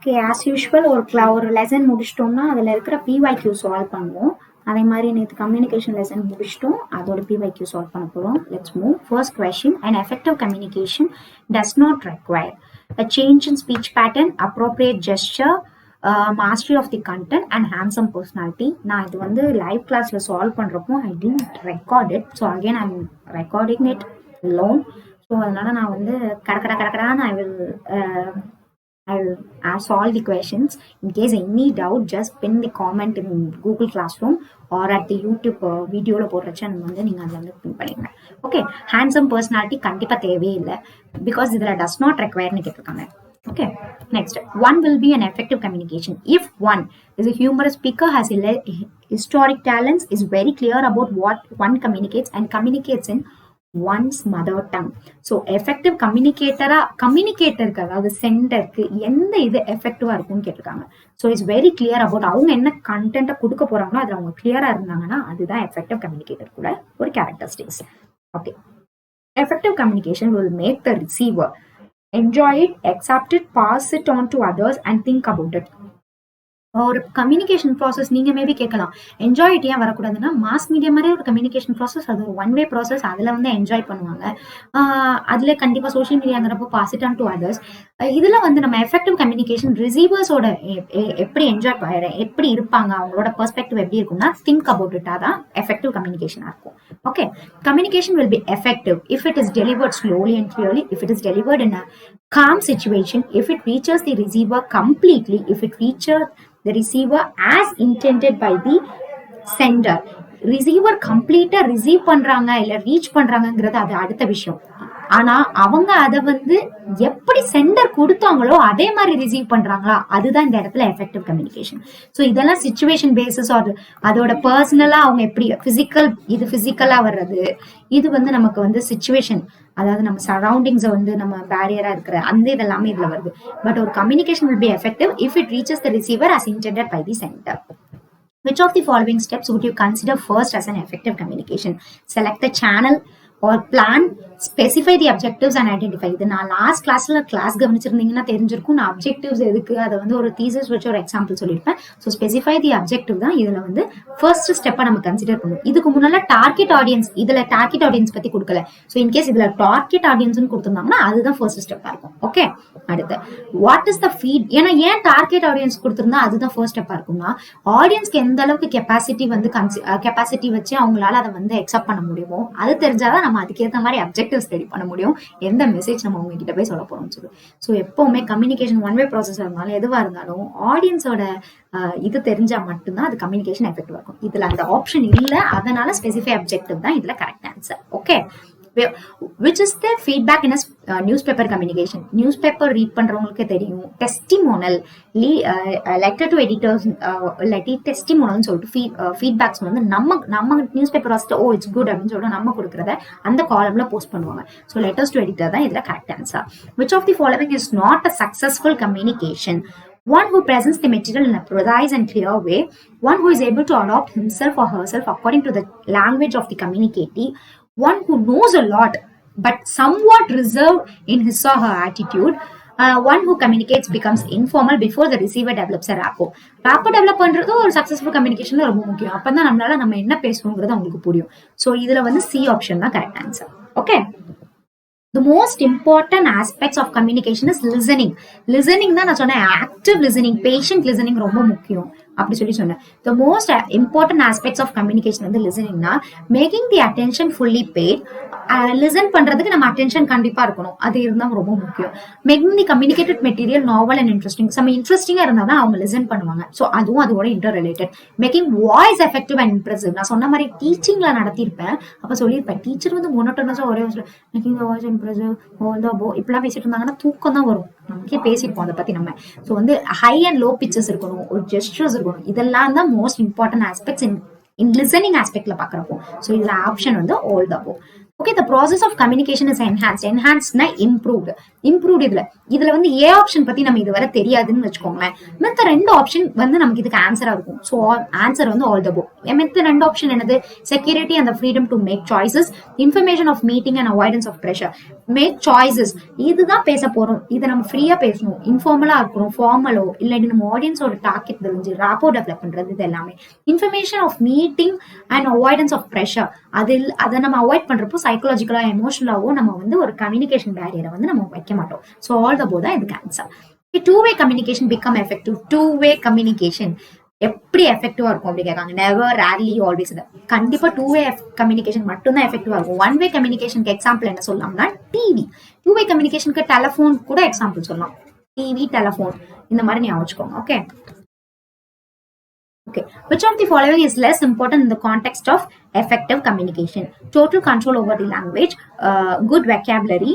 Okay, as usual ஒரு lesson முடிச்சிட்டோம்னா அதில் இருக்கிற பிஒய்க்யூ சால்வ் பண்ணுவோம். அதே மாதிரி நேற்று கம்யூனிகேஷன் லெசன் முடிச்சிட்டோம், அதோட பிஒய்க்யூ சால்வ் பண்ண போகிறோம். Let's move. First question, an effective communication does not require a change in speech pattern, appropriate gesture, mastery of the content and handsome personality. நான் இது வந்து லைவ் கிளாஸில் சால்வ் பண்ணுறப்போ I didn't record it, so again I'm recording it alone. So அதனால நான் வந்து கடக்கடான்னு I will ask all the questions. In case any doubt, just pin the comment in Google Classroom or at the YouTube video போடுறச்ச வந்து நீங்க அதில் வந்து பின் பண்ணிடுங்க. Okay, handsome personality கண்டிப்பா தேவையே இல்லை, பிகாஸ் இதுல டஸ் நாட் ரெக்வயர்னு கேட்டிருக்காங்க. Okay, next, one will be an effective communication if one is a humorous speaker, has historic talents, is very clear about what one communicates and communicates in one's mother tongue. So effective கம்யூனிகேட்டருக்கு அதாவது சென்டருக்கு எந்த இது எஃபெக்டிவா இருக்கும்னு கேட்டிருக்காங்க. So it's very clear about அவங்க என்ன கண்டென்ட்டை கொடுக்க போறாங்களோ அதில் அவங்க கிளியரா இருந்தாங்கன்னா அதுதான் எஃபெக்டிவ் கம்யூனிகேட்டர் கூட ஒரு characteristics. Okay, effective communication will make the receiver enjoy it, accept it, pass it on to others and think about it. ஒரு கம்யூனிகேஷன் ப்ராசஸ் நீங்க மேபி கேட்கலாம், என்ஜாய் இட் ஏன் வரக்கூடாதுன்னா, மாஸ் மீடியா மாதிரி ஒரு கம்யூனிகேஷன் ப்ராசஸ், அது ஒரு ஒன் வே ப்ராசஸ், அதுல வந்து என்ஜாய் பண்ணுவாங்க. அதுல கண்டிப்பா சோஷியல் மீடியாங்கிறப்போ pass it on to others. இதுல வந்து நம்ம எஃபெக்டிவ் கம்யூனிகேஷன் ரிசீவர்ஸோட எப்படி என்ஜாய் எப்படி இருப்பாங்க, அவங்களோட பெர்ஸ்பெக்டிவ் எப்படி இருக்கும்னா திங்க் அபவுட் இட், அதான் எஃபெக்டிவ் கம்யூனிகேஷனா இருக்கும். Okay, communication will be effective if it is delivered slowly and clearly, if it is delivered in a calm situation, if it reaches the receiver completely, if it reaches the receiver as intended by the sender. Receiver கம்ப்ளீட்டா receive பண்றாங்க இல்ல reach பண்றாங்கிறது அது அடுத்த விஷயம். ஆனா அவங்க அதை வந்து எப்படி சென்டர் கொடுத்தாங்களோ அதே மாதிரி ரிசீவ் பண்றாங்களா, அதுதான் இந்த இடத்துல எஃபெக்டிவ் கம்யூனிகேஷன். ஸோ இதெல்லாம் சிச்சுவேஷன் பேசிஸ், அதோட பர்சனலா அவங்க எப்படி பிசிக்கலா வர்றது, இது வந்து நமக்கு வந்து சிச்சுவேஷன், அதாவது நம்ம சரௌண்டிங்ஸை வந்து நம்ம பேரியரா இருக்கிற அந்த இதெல்லாமே இதுல வருது. பட் ஒரு communication will be effective if it reaches the receiver as intended by the sender. Which of the following steps would you consider first as an effective communication? Select the channel or plan, specify the objectives and identify. இது நான் last class கவனிச்சிருந்தீங்கன்னா தெரிஞ்சிருக்கும், நான் objectives எதுக்கு அதை வந்து ஒரு thesis வச்சு ஒரு எக்ஸாம்பிள் சொல்லியிருப்பேன். ஸோ ஸ்பெசிஃபை தி அப்ஜெக்டிவ் தான் இதுல வந்து ஃபர்ஸ்ட் ஸ்டெப்பா நம்ம கன்சிடர் பண்ணுவோம். இதுக்கு முன்னால டார்கெட் ஆடியன்ஸ், இதுல டார்கெட் ஆடியன்ஸ் பத்தி கொடுக்கல. ஸோ இன்கேஸ் இதுல டார்கெட் ஆடியன்ஸ் கொடுத்திருந்தாங்கன்னா அதுதான் ஃபர்ஸ்ட் ஸ்டெப்பா இருக்கும். ஓகே, அடுத்து வாட் இஸ் த ஃபீட், ஏன்னா ஏன் டார்கெட் ஆடியன்ஸ் கொடுத்திருந்தா அதுதான் ஃபர்ஸ்ட் ஸ்டெப்பா இருக்கும்னா, ஆடியன்ஸ்க்கு எந்த அளவுக்கு கெப்பாசிட்டி வச்சு அவங்களால அதை வந்து அக்செப்ட் பண்ண முடியுமோ அது தெரிஞ்சாதான் நம்ம அதுக்கேற்ற மாதிரி அப்ஜெக்டிவ்ஸ் ரெடி பண்ண முடியும், எந்த மெசேஜ் நம்ம அவங்க கிட்ட போய் சொல்ல போறோம்னு சொல்லி. ஸோ எப்பவுமே கம்யூனிகேஷன் ஒன் வே ப்ராசஸ் இருந்தாலும் எதுவா இருந்தாலும் ஆடியன்ஸோட இது தெரிஞ்சா மட்டும்தான் அது கம்யூனிகேஷன் எஃபெக்டிவா இருக்கும். இதுல அந்த ஆப்ஷன் இல்ல, அதனால ஸ்பெசிஃபை அப்ஜெக்டிவ் தான் இதுல correct answer. Okay, which is the feedback in a newspaper communication. newspaper read பண்றவங்களுக்கு தெரியும், டெஸ்டிமோனல், லெட்டர் டு எடிட்டர்ஸ், இல்லாட்டி டெஸ்டிமோனல்னு சொல்லிட்டு ஃபீட்பேக்ஸ் வந்து நம்ம நியூஸ் பேப்பர் வாசிட்டு ஓ இட்ஸ் குட் அப்படின்னு சொல்லிட்டு நம்ம கொடுக்குறத அந்த காலம்ல போஸ்ட் பண்ணுவாங்க. ஸோ லெட்டர்ஸ் டு எடிட்டர் தான் இதுல correct answer. which of the following is not a successful communication? One who presents the material in a precise and clear way, one who is able to adopt himself or herself according to the language of the communicatee, one who knows a lot but somewhat reserved in his or her attitude, one who communicates becomes informal before the receiver develops a rapport. rapport develop பண்றது ஒரு successful கம்யூனிகேஷன்ல ரொம்ப முக்கியம். அப்பதான் நம்மளால நம்ம என்ன பேசுவோங்கிறது அவங்களுக்கு புரியும். ஸோ இதுல வந்து சி ஆப்ஷன் தான் correct answer. Okay, the most important aspects of communication is listening. listening தான் நான் சொன்னேன், active listening, patient listening ரொம்ப முக்கியம் அப்படி சொன்னேன். the most important aspects of communication வந்து listeningனா making the attention fully paid. Listen பண்றதுக்கு நம்ம அட்டென்ஷன் கண்டிப்பா இருக்கணும், அது இருந்தா ரொம்ப முக்கியம். making the communicated material novel and interesting, நம்ம இன்ட்ரெஸ்டிங்கா இருந்தா தான் அவங்க லிசன் பண்ணுவாங்க. ஸோ அதுவும் அதோட inter related. making voice effective and impressive, நான் சொன்ன மாதிரி டீச்சிங்ல நடத்திருப்பேன், அப்ப சொல்லியிருப்பேன் டீச்சர் வந்து மோனோட்டோனஸா ஒரே making the voice impressive, all the above இப்பெல்லாம் பேசிட்டு இருந்தாங்கன்னா தூக்கம் தான் வரும். நமக்கே பேசிருப்போம் அதை பத்தி நம்ம. ஸோ வந்து ஹை அண்ட் லோ பிச்சஸ் இருக்கணும், ஒரு ஜெஸ்டர்ஸ் இருக்கணும், இதெல்லாம் தான் most important aspects in listening ஆஸ்பெக்ட்ல பாக்குறப்போ. ஸோ இதுல ஆப்ஷன் வந்து all the above. Okay, the process of communication is enhanced. enhancedனா improved. improved இதுல வந்து ஏ ஆப்ஷன் பத்தி நம்ம இதுவரை தெரியாதுன்னு வச்சுக்கோங்களேன். மத்த ரெண்டு ஆப்ஷன் வந்து நமக்கு இதுக்கு ஆன்சரா இருக்கும். ஸோ ஆன்சர் வந்து ஆல் த போ. மத்த ரெண்டு ஆப்ஷன் என்னது? Security and freedom to make choices, information of meeting and avoidance of pressure. Make choices இதுதான் பேச போறோம். இதை நம்ம ஃப்ரீயா பேசணும், இன்ஃபார்மலா இருக்கணும், ஃபார்மலோ இல்லாட்டி நம்ம ஆடியன்ஸோட டார்கெட் தெரிஞ்சு ராப்போ டெவலப் பண்றது. இது எல்லாமே information of meeting and avoidance of pressure. அதை நம்ம அவாய்ட் பண்றப்போ சைக்கலாஜிக்கலா எமோஷனலாவோ நம்ம வந்து ஒரு கம்யூனிகேஷன் பேரியரை வந்து நம்ம வைக்க மாட்டோம். ஸோ ஆல் த போர்ட் தான் இதுக்கு answer. Two way communication become effective. Two way communication எப்படி எஃபெக்டிவா இருக்கும் அப்படி கேட்காங்க. Never, rarely, always. கண்டிப்பா டூ-வே கம்யூனிகேஷன் மட்டும் தான் எஃபெக்டிவா இருக்கும். ஒன்-வே கம்யூனிகேஷனுக்கு எக்ஸாம்பிள் என்ன சொல்லலாம்னா டிவி. டூ-வே கம்யூனிகேஷனுக்கு டெலிஃபோன் கூட எக்ஸாம்பிள் சொல்லலாம். டிவி, டெலிஃபோன் இந்த மாதிரி ஞாபகம் வச்சுக்கோங்க. Okay. Okay. Which of the following is less important in the context of effective communication? Total control over the language, good vocabulary,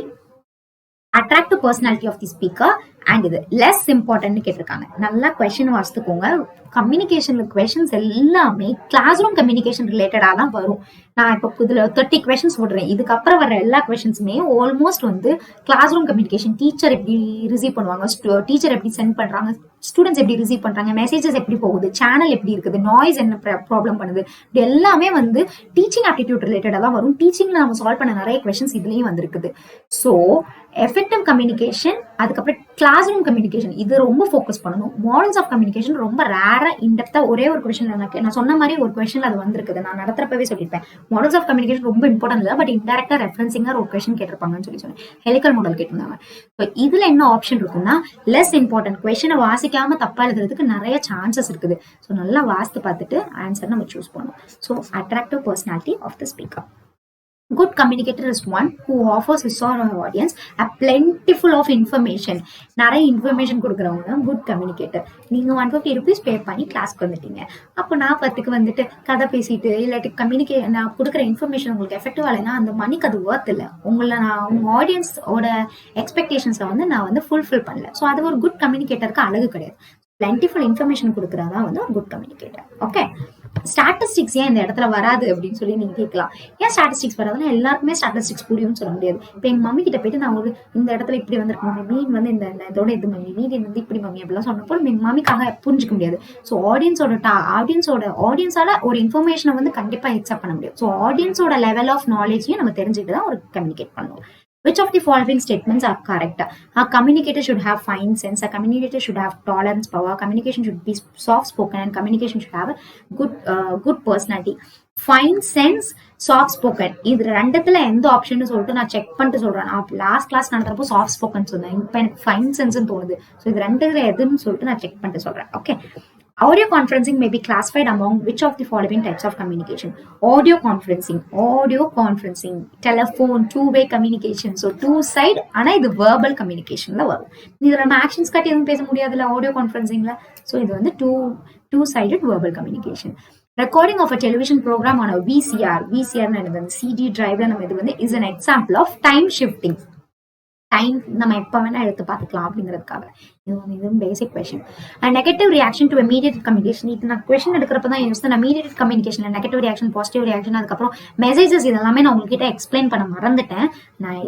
attractive personality of the speaker, and இது less important கேட்டிருக்காங்க. நல்லா question வாசித்துக்கோங்க. கம்யூனிகேஷன்ல questions எல்லாமே class room communication ரிலேட்டடா தான் வரும். நான் இப்போ இதுல 30 கொஸ்டின்ஸ் போடுறேன். இதுக்கப்புறம் வர எல்லா கொஸ்டின்ஸுமே ஆல்மோஸ்ட் வந்து கிளாஸ் ரூம் கம்யூனிகேஷன். டீச்சர் எப்படி ரிசீவ் பண்ணுவாங்க, டீச்சர் எப்படி சென்ட் பண்றாங்க, ஸ்டூடெண்ட்ஸ் எப்படி ரிசீவ் பண்றாங்க, மெசேஜஸ் எப்படி போகுது, சேனல் எப்படி இருக்குது, நாய்ஸ் என்ன ப்ராப்ளம் பண்ணுது, இது எல்லாமே வந்து டீச்சிங் ஆப்டிடியூட் ரிலேட்டடா தான் வரும். டீச்சிங்ல நம்ம சால்வ் பண்ண நிறைய கொஸ்டின்ஸ் இதுலயும் வந்திருக்குது. ஸோ எஃபெக்டிவ் கம்யூனிகேஷன், அதுக்கப்புறம் கிளாஸ் ரூம் கம்யூனிகேஷன் இது ரொம்ப ஃபோக்கஸ் பண்ணணும். மாடல்ஸ் ஆஃப் கம்யூனிகேஷன் ரொம்ப ரேரா இன்டெப்தா ஒரே ஒரு கொஸ்டின் நான் சொன்ன மாதிரி ஒரு கொஸ்டின் அது வந்திருக்குது. நான் நடத்துறப்பவே சொல்லியிருப்பேன். மாடல்ஸ் ஆஃப் கம்யூனிகேஷன் ரொம்ப இம்பார்ட்டன்ட் இல்லை, பட் இன்டெரக்டா ரெஃபரன்சிங்கா ஒரு கொஸ்டின் கேட்டிருப்பாங்கன்னு சொன்னேன். ஹெலிக்கல் மாடல் கேட்டிருந்தாங்க. ஸோ இதுல என்ன ஆப்ஷன் இருக்குன்னா லெஸ் இம்பார்ட்டன்ட். கொஸ்டினை வாசிக்காம தப்பா எழுதுறதுக்கு நிறைய சான்சஸ் இருக்குது. ஸோ நல்லா வாசித்து பார்த்துட்டு ஆன்சர் நம்ம சூஸ் பண்ணணும். So attractive personality of the speaker. Good communicator is one who offers his or her audience a plentiful of information. நிறைய இன்ஃபர்மேஷன் கொடுக்குறவங்க குட் கம்யூனிகேட்டர். நீங்க 150 rupees பே பண்ணி கிளாஸ்க்கு வந்துட்டீங்க. அப்போ நான் 10க்கு வந்துட்டு கதை பேசிட்டு இல்லாட்டி நான் கொடுக்குற இன்ஃபர்மேஷன் உங்களுக்கு எஃபெக்டிவா இல்லைன்னா அந்த மணிக்கு அது ஒர்த் இல்லை. உங்க ஆடியன்ஸோட எக்ஸ்பெக்டேஷன்ஸை வந்து நான் வந்து ஃபுல்ஃபில் பண்ணல. ஸோ அது ஒரு குட் கம்யூனிகேட்டருக்கு அழகு கிடையாது. பிளென்டிஃபுல் இன்ஃபர்மேஷன் கொடுக்குறதா வந்து ஒரு குட் கம்யூனிகேட்டர். ஓகே. ஸ்டாட்டிஸ்டிக்ஸ் ஏன் இந்த இடத்துல வராது அப்படின்னு சொல்லி நீங்க கேட்கலாம். ஏன் ஸ்டாட்டிஸ்டிக்ஸ் வராதுன்னா எல்லாருக்குமே ஸ்டாட்டிஸ்டிக்ஸ் புரியும்னு சொல்ல முடியாது. இப்போ எங்க மம்மி கிட்ட போயிட்டு நான் ஒரு இந்த இடத்துல இப்படி வந்திருக்கோம், மீன் வந்து இந்த இதோட இது மம்மி, மீன் வந்து இப்படி மம்மி அப்படிலாம் சொன்னப்போ எங்க மம்மிக்காக புரிஞ்சுக்க முடியாது. ஸோ ஆடியன்ஸால ஒரு இன்ஃபர்மேஷனை வந்து கண்டிப்பா அக்செப்ட் பண்ண முடியும். ஸோ ஆடியன்ஸோட லெவல் ஆஃப் நாலேஜையும் நம்ம தெரிஞ்சுட்டு தான் ஒரு கம்யூனிகேட் பண்ணுவோம். Which of the following statements are correct? A communicator should have fine sense. A communicator should have tolerance power. Communication should be soft spoken, and communication should have a good personality. Fine sense, soft spoken. இது ரெண்டுத்துல எந்த option சொல்லிட்டு நான் check பண்ணிட்டு சொல்றேன். நான் last class நடத்துறப்போ soft spoken சொன்னேன். இப்போ எனக்கு ஃபைன் சென்ஸ்ன்னு தோணுது. ஸோ இது ரெண்டுத்துல எதுன்னு சொல்லிட்டு நான் செக் பண்ணிட்டு சொல்றேன். Okay. Audio conferencing may be classified among which of the following types of communication? Audio conferencing, telephone, two-way communication. So two-side, ஆனா இது verbal communicationல வரும். இதுல நம்ம actions காட்டி எதுவும் பேச முடியாதுல audio conferencingல. So இது வந்து two-sided verbal communication. Recording of a television program on a VCR ன்னு CD driveல நம்ம இது வந்து is an example of time shifting. Time நம்ம எப்போ வேணா எடுத்து பார்த்துக்கலாம் அப்படிங்கிறதுக்காக. இது basic question. Negative reaction to immediate communication. இது நான் கொஸ்டின் எடுக்கிறப்ப தான் யூஸ் நான் இமீடியட் கம்யூனிகேஷன்ல நெகட்டிவ் ரியாக்ஷன், பாசிட்டிவ் ரியாக்ஷன், அதுக்கப்புறம் மெசேஜஸ் இதெல்லாமே நான் உங்ககிட்ட எக்ஸ்பிளைன் பண்ண மறந்துட்டேன். நான்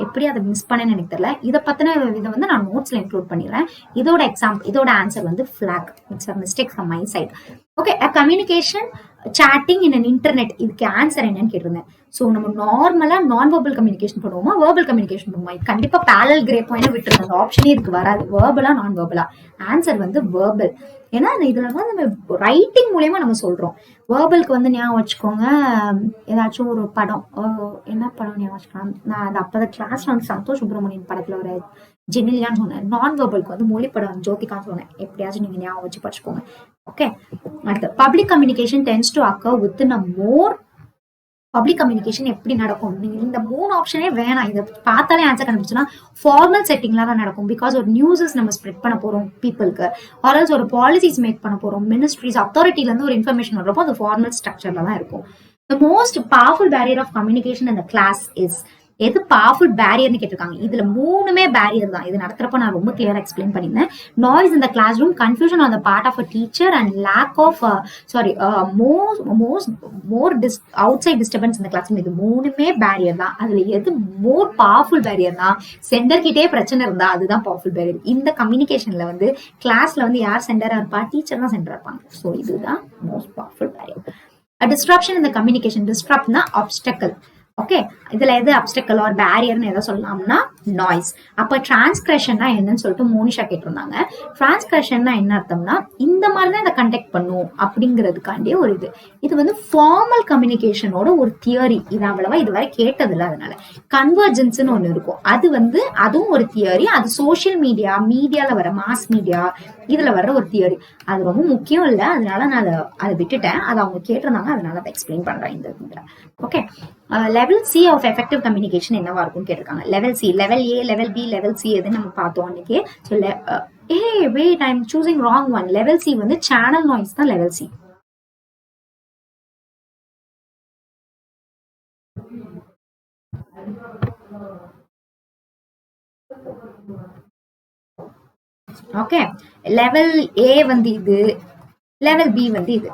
எப்படி அதை மிஸ் பண்ணேன்னு எனக்கு தெரியல. இதை பத்தின இதை வந்து நான் நோட்ஸ்ல இன்க்ளூட் பண்ணிடுறேன். இதோட ஆன்சர் வந்து flag. It's a mistake from my side. Okay. Communication chatting in internet. இதுக்கு ஆன்சர் என்னன்னு கேட்டிருந்தேன். ஸோ நம்ம நார்மலா நான் வெர்பல் கம்யூனிகேஷன் பண்ணுவோமா, வெர்பல் கம்யூனிகேஷன் பண்ணுவோமா? கண்டிப்பா பேரல் கிரே பாயிண்ட் விட்டுருங்க. அந்த ஆப்ஷனே இதுக்கு வராது. வெர்பலா நான் வெர்பலா? ஆன்சர் வந்து வெர்பல். ஏன்னா இதுல வந்து நம்ம ரைட்டிங் மூலயமா நம்ம சொல்றோம். வேர்பலுக்கு வந்து ஞாபகம் வச்சுக்கோங்க, ஏதாச்சும் ஒரு படம், என்ன படம் ஞாபகம் வச்சுக்கலாம். நான் அது அப்பதான் கிளாஸ்ல வந்து சந்தோஷ் சுப்ரமணியன் படத்துல ஒரு ஜெனிலியான்னு சொன்னேன். நான் வேர்பலுக்கு வந்து மொழிப்படம் ஜோதிகான்னு சொன்னேன். எப்படியாச்சும் நீங்க ஞாபகம் வச்சு படிச்சுக்கோங்க. ஓகே. அடுத்து public communication tends to occur within a more. Public communication எப்படி நடக்கும்? நீங்க இந்த 3 ஆப்ஷனே வேணாம். இதை பார்த்தாலே ஆன்சர் கண்டுபிடிச்சுன்னா ஃபார்மல் செட்டிங்ல தான் நடக்கும். பிகாஸ் ஒரு நியூஸஸ் நம்ம ஸ்ப்ரெட் பண்ண போறோம் பீப்புளுக்கு, ஆர்எல்ஸ் ஒரு பாலிசிஸ் மேக் பண்ண போறோம். மினிஸ்ட்ரிஸ், அத்தாரிட்டில இருந்து ஒரு இன்ஃபர்மேஷன் வர்றப்போ அது ஃபார்மல் ஸ்ட்ரக்சர்ல தான் இருக்கும். The most powerful barrier of communication in the class is எது பவர்ஃபுல் பேரியர்னு கேட்டிருக்காங்க. இதுல 3மே பேரியர் தான். இது நடத்துறப்ப நான் ரொம்ப கிளியரா எக்ஸ்பிளைன் பண்ணியிருந்தேன். Noise in the class room, confusion on the part of a teacher and lack of more outside disturbance இந்த கிளாஸ் ரூம். இது 3மே பேரியர் தான். அதுல எது மோர் பவர்ஃபுல் பேரியர்னா சென்டர் கிட்டே பிரச்சனை இருந்தா அதுதான் பவர்ஃபுல் பேரியர். இந்த கம்யூனிகேஷன்ல வந்து கிளாஸ்ல வந்து யார் சென்டரா இருப்பா? டீச்சர் தான் சென்டரா இருப்பாங்க. ஸோ இதுதான் மோஸ்ட் பவர்ஃபுல் பேரியர். டிஸ்ட்ரப்ஷன் இந்த கம்யூனிகேஷன். டிஸ்ட்ரப்ட்னா ஆப்ஸ்டக்கிள். ஓகே, இதுல எது அப்டக்கல் ஆர் பேரியர்னு எதை சொல்லலாம்னா நாய்ஸ். அப்ப டிரான்ஸ்கிரஷன்னா என்னன்னு சொல்லிட்டு மோனிஷா கேட்டிருந்தாங்க. டிரான்ஸ்கிரஷன்னா என்ன அர்த்தம்னா இந்த மாதிரி தான் இதை கண்டக்ட் பண்ணும் அப்படிங்கிறதுக்காண்டியே ஒரு இது வந்து ஃபார்மல் கம்யூனிகேஷனோட ஒரு தியரி. இது அவ்வளவா இதுவரை கேட்டதில்ல. அதனால கன்வர்ஜென்ஸ்னு ஒண்ணு இருக்கும். அது வந்து அதுவும் ஒரு தியரி. அது சோசியல் மீடியால வர மாஸ் மீடியா இதுல வர்ற ஒரு தியரி. அது ரொம்ப முக்கியம் இல்லை, அதனால நான் அதை விட்டுட்டேன். அதை அவங்க கேட்டிருந்தாங்க, அதனால அதை எக்ஸ்பிளைன் பண்றேன் இந்த okay. Level C of effective communication என்னவா இருக்கும் கேட்டிருக்காங்க. Level C, level A, level B, level C எதுன்னு நம்ம பார்த்தோம் அன்னைக்கு. So wait, I am choosing wrong one. Level C வந்து சேனல் நாய்ஸ் தான் level C. Okay, level A வந்து இது, லெவல் பி வந்து இது.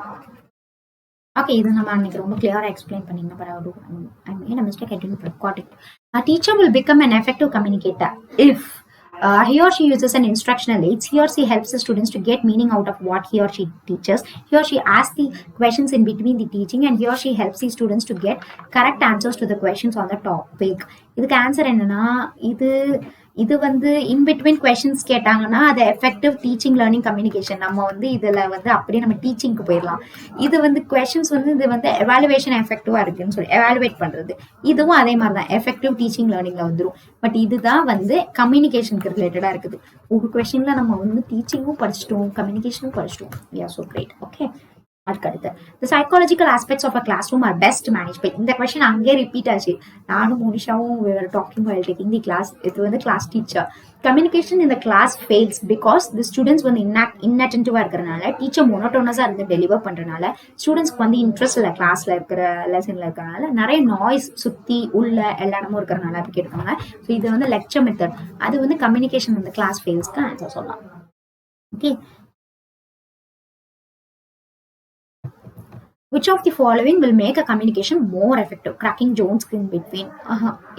ஓகே, இது நம்ம அன்னைக்கு ரொம்ப கிளியரா எக்ஸ்பிளைன் பண்ணிருந்தோம். But I made a mistake. I didn't record it. A teacher will become an effective communicator if he or she uses an instructional aids. He or she helps the students to get meaning out of what he or she teaches. He or she asks the questions in between the teaching, and he or she helps the students to get correct answers to the questions on the topic. இதுக்கு answer என்னன்னா, இது வந்து in between questions கேட்டாங்கன்னா அது effective teaching learning communication. நம்ம வந்து இதுல வந்து அப்படியே நம்ம டீச்சிங்க்கு போயிடலாம். இது வந்து கொஸ்டின்ஸ் வந்து இது வந்து எவாலுவேஷன் எஃபெக்டிவா இருக்குன்னு சொல்லி எவாலுவேட் பண்றது. இதுவும் அதே மாதிரி தான் எஃபெக்டிவ் டீச்சிங் லேர்னிங்ல வந்துடும். பட் இதுதான் வந்து கம்யூனிகேஷனுக்கு ரிலேட்டடா இருக்குது. ஒரு கொஸ்டின்ல நம்ம வந்து டீச்சிங்கும் படிச்சிட்டோம், கம்யூனிகேஷனும் படிச்சிட்டோம். We are so great. Okay, அதுக்கடுத்து the psychological aspects of a classroom are best managed by. இந்த கொஸ்டின் அங்கே ரிப்பீட் ஆச்சு. நானும் மோனிஷாவும் we were talking while taking the class. இது வந்து class teacher. Communication in the class fails because the students வந்து inattentive இருக்கிறனால, teacher மோனோட்டோனஸா இருந்து deliver பண்றதுனால, ஸ்டூடெண்ட்ஸ்க்கு வந்து இன்ட்ரெஸ்ட் இல்லை கிளாஸ்ல இருக்கிற லெசன்ல இருக்கிறனால, நிறைய நாய்ஸ் சுத்தி உள்ள எல்லா இடமும் இருக்கிறனால அப்படி கேட்பாங்க. ஸோ இது வந்து லெக்சர் மெத்தட். அது வந்து கம்யூனிகேஷன் இந்த கிளாஸ் ஃபெயில்ஸ்க்கு ஆன்சர் சொல்லலாம். Okay, which of the following will make a communication more effective? Cracking jokes in between.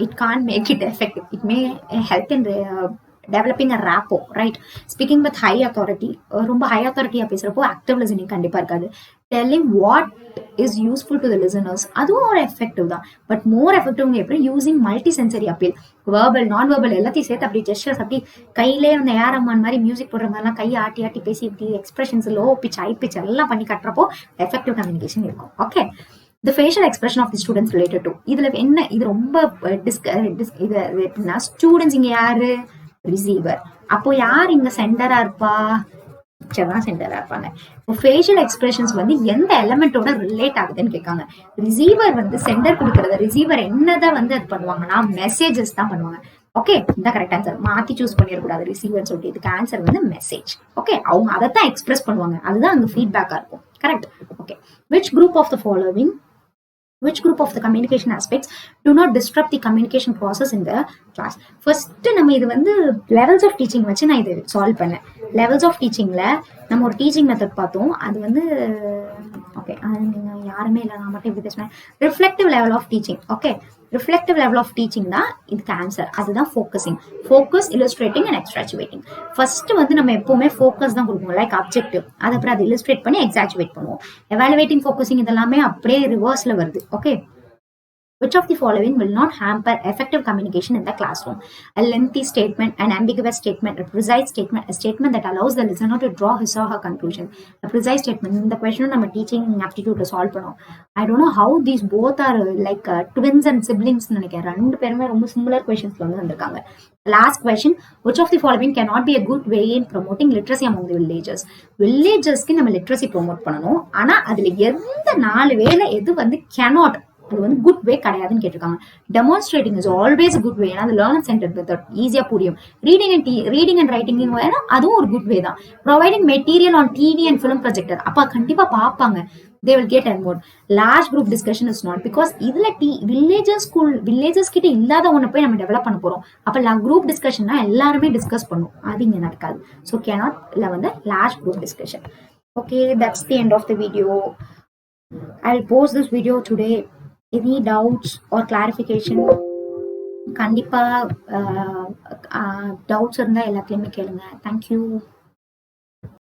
It can't make it effective. It may help in developing a rapport, right? Speaking with high authority. ரொம்ப high authority பேசுறப்போ active listening கண்டிப்பா இருக்காது. Telling what is useful to the listeners, அதுவும் ஒரு effective தான். But more effective எப்படி? Using multi sensory appeal, verbal நான் verbal எல்லாத்தையும் சேர்த்து அப்படி ஜெஸ்டர்ஸ் அப்படி கையிலே வந்து ஏரமான் மாதிரி மியூசிக் போடுற மாதிரிலாம் கை ஆட்டி ஆட்டி பேசி இப்படி expressions low pitch high pitch எல்லாம் பண்ணி கட்டுறப்போ எஃபெக்டிவ் கம்யூனிகேஷன் இருக்கும். Okay, the facial expression of the students related to. இதுல என்ன, இது ரொம்ப இது எப்படின்னா, ஸ்டூடெண்ட்ஸ் இங்க யாரு? ரிசீவர். அப்போ யார் இங்க சென்டரா இருப்பா? தான் சென்டரா இருப்பாங்க. ஃபேஷியல் எக்ஸ்பிரஷன்ஸ் வந்து எந்த எலமெண்டோட ரிலேட் ஆகுதுன்னு கேட்காங்க. ரிசீவர் வந்து சென்டர் கொடுக்கறத, ரிசீவர் என்னதான் வந்து அது பண்ணுவாங்கன்னா மெசேஜஸ் தான் பண்ணுவாங்க. ஓகே, இந்த கரெக்ட் ஆன்சர். மாத்தி சூஸ் பண்ணிடக்கூடாது ரிசீவர் சொல்லிட்டு. இதுக்கு ஆன்சர் வந்து மெசேஜ். ஓகே, அவங்க அதை தான் எக்ஸ்பிரஸ் பண்ணுவாங்க. அதுதான் அங்க ஃபீட்பேக்கா இருக்கும். Correct. Okay, which group of the following, which group of the communication aspects do not disrupt the communication process in the class? First நம்ம இது வந்து லெவல்ஸ் ஆஃப் டீச்சிங் வச்சு நான் இது சால்வ் பண்ணேன். லெவல்ஸ் ஆஃப் டீச்சிங்ல நம்ம ஒரு டீச்சிங் மெத்தட் பார்த்தோம். அது வந்து ஓகே, நீங்க யாருமே இல்லை, நான் மட்டும் இப்படி பேசுவேன். Reflective level of teaching. Okay, reflective level of teaching தான் இதுக்கு ஆன்சர். அதுதான் ஃபோக்கஸிங். ஃபோக்கஸ், இல்லஸ்ட்ரேட்டிங் அண்ட் எக்ஸ்ட்ராச்சுவேட்டிங். ஃபர்ஸ்ட் வந்து நம்ம எப்பவுமே ஃபோக்கஸ் தான் கொடுப்போம், லைக் அப்ஜெக்டிவ். அது அப்புறம் அதை இல்லஸ்ட்ரேட் பண்ணி எக்ஸாச்சுவேட் பண்ணுவோம். எவாலுவேட்டிங், ஃபோக்கஸிங் இதெல்லாமே அப்படியே ரிவர்ஸ்ல வருது. Okay, which of the following will not hamper effective communication in the classroom? A lengthy statement, an ambiguous statement, a precise statement, a statement that allows the listener to draw his or her conclusion. A precise statement. In the question நம்ம teaching aptitude solve பண்ணோம். I don't know how these both are like twins and siblings நினைக்கிறேன். ரெண்டு பேருமே ரொம்ப similar questions வந்து வந்திருக்காங்க. Last question, which of the following cannot be a good way in promoting literacy among the villagers? Villagersக்கு நம்ம literacy promote பண்ணணும். ஆனா அதுல எந்த 4 வேலை எது வந்து cannot, அது வந்து குட் வே கிடையாதுன்னு கேட்டிருக்காங்க. Demonstrating is always good way. ஏன்னா அது லேர்ன் சென்டர் மெத்தட், ஈஸியா புரியும். ரீடிங் அண்ட் ரைட்டிங் அதுவும் ஒரு குட் வே தான். Providing material on TV and film projector, அப்ப கண்டிப்பா பார்ப்பாங்க. they will get involved. Large group discussion is not, because இதுல villages கிட்ட இல்லாத ஒண்ணு போய் நம்ம டெவலப் பண்ண போறோம். அப்ப group discussionனா எல்லாருமே டிஸ்கஸ் பண்ணும், அது இங்க நடக்காது. So cannot ல வந்து large group discussion. Okay, that's the end of the video. I'll post this video today. Any doubts or clarification, கண்டிப்பா டவுட்ஸ் இருந்தா எல்லாத்தையுமே கேளுங்க. Thank you.